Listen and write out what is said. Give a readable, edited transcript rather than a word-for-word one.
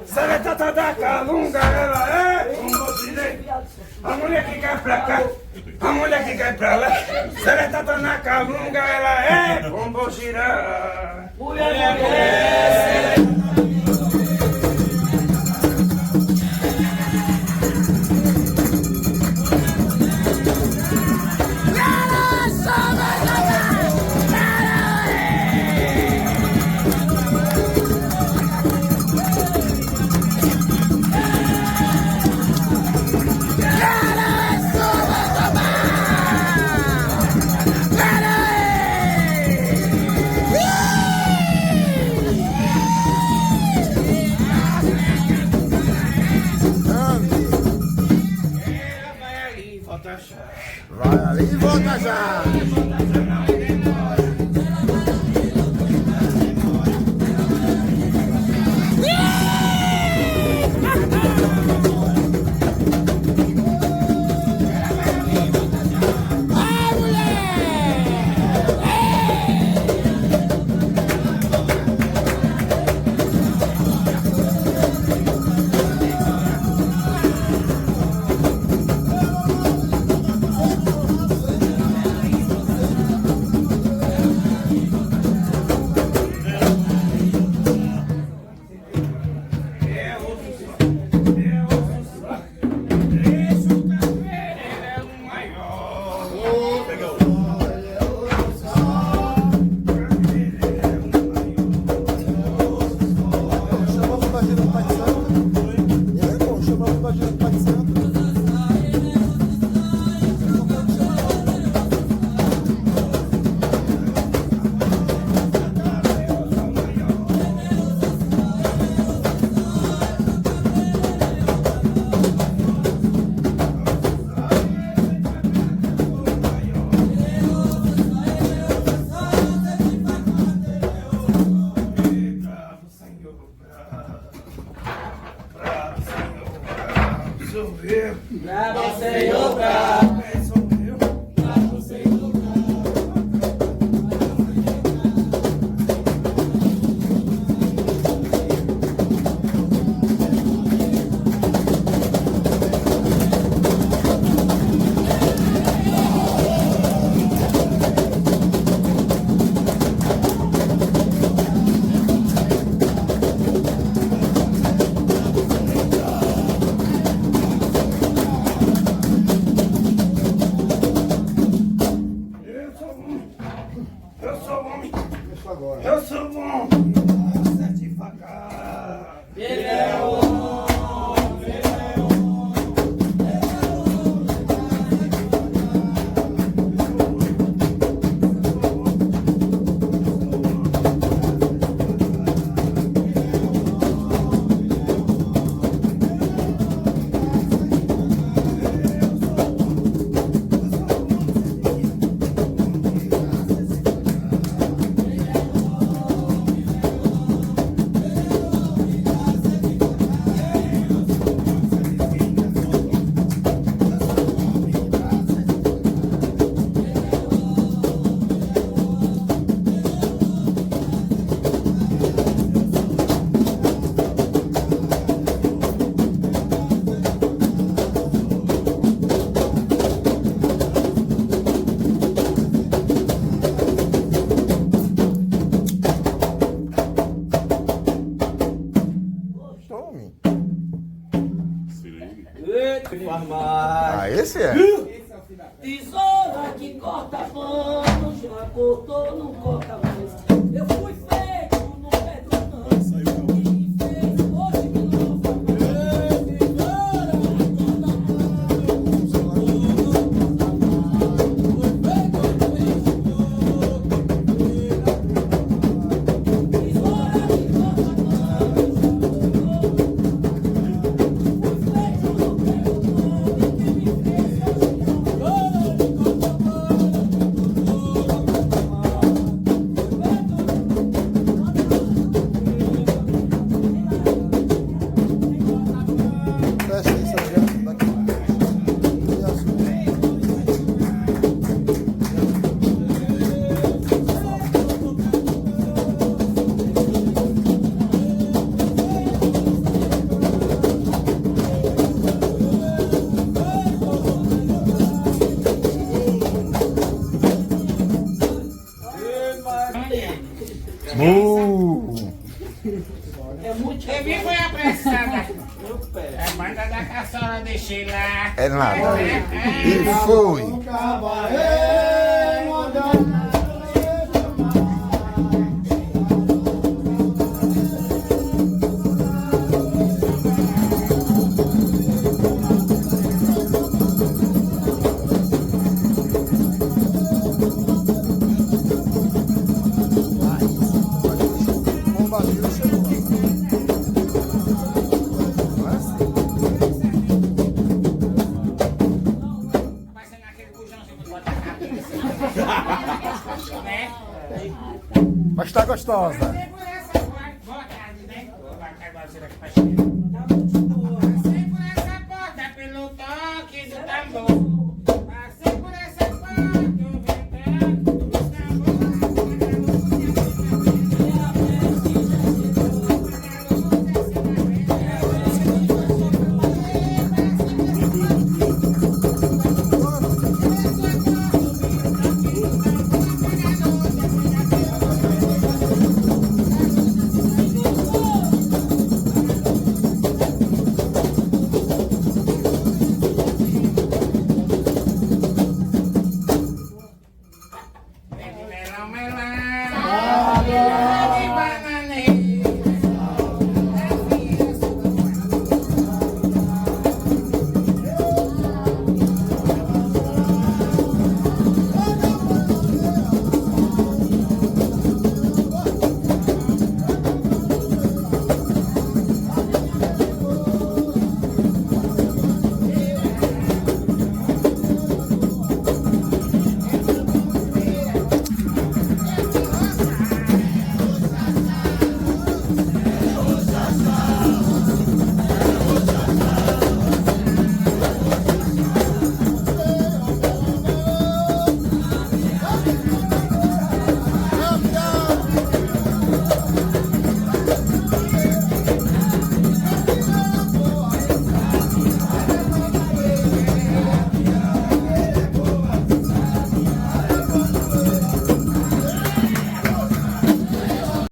Seletata da calunga, ela é um mocidei. A mulher que cai pra cá, a mulher que cai pra lá. Seletata na calunga, ela é bombo girar. Mulher, mulher, vai ali e volta já! Bravo, Senhor, bravo. Bravo, Senhor, bravo. Eu sou bom, certificado. Ele é homem, ele é Ah, esse é? Tesoura que corta pano, já cortou, não corta mais. Eu vi foi apressada. É banda da caçola, deixei lá. É nada. E foi. Vai ser naquele bujãozinho que bota a cabeça. Né? Mas tá gostosa. Segura essa porta. Boa tarde, né? Boa tarde, você aqui pra chegar. Segura essa porta pelo toque do tambor.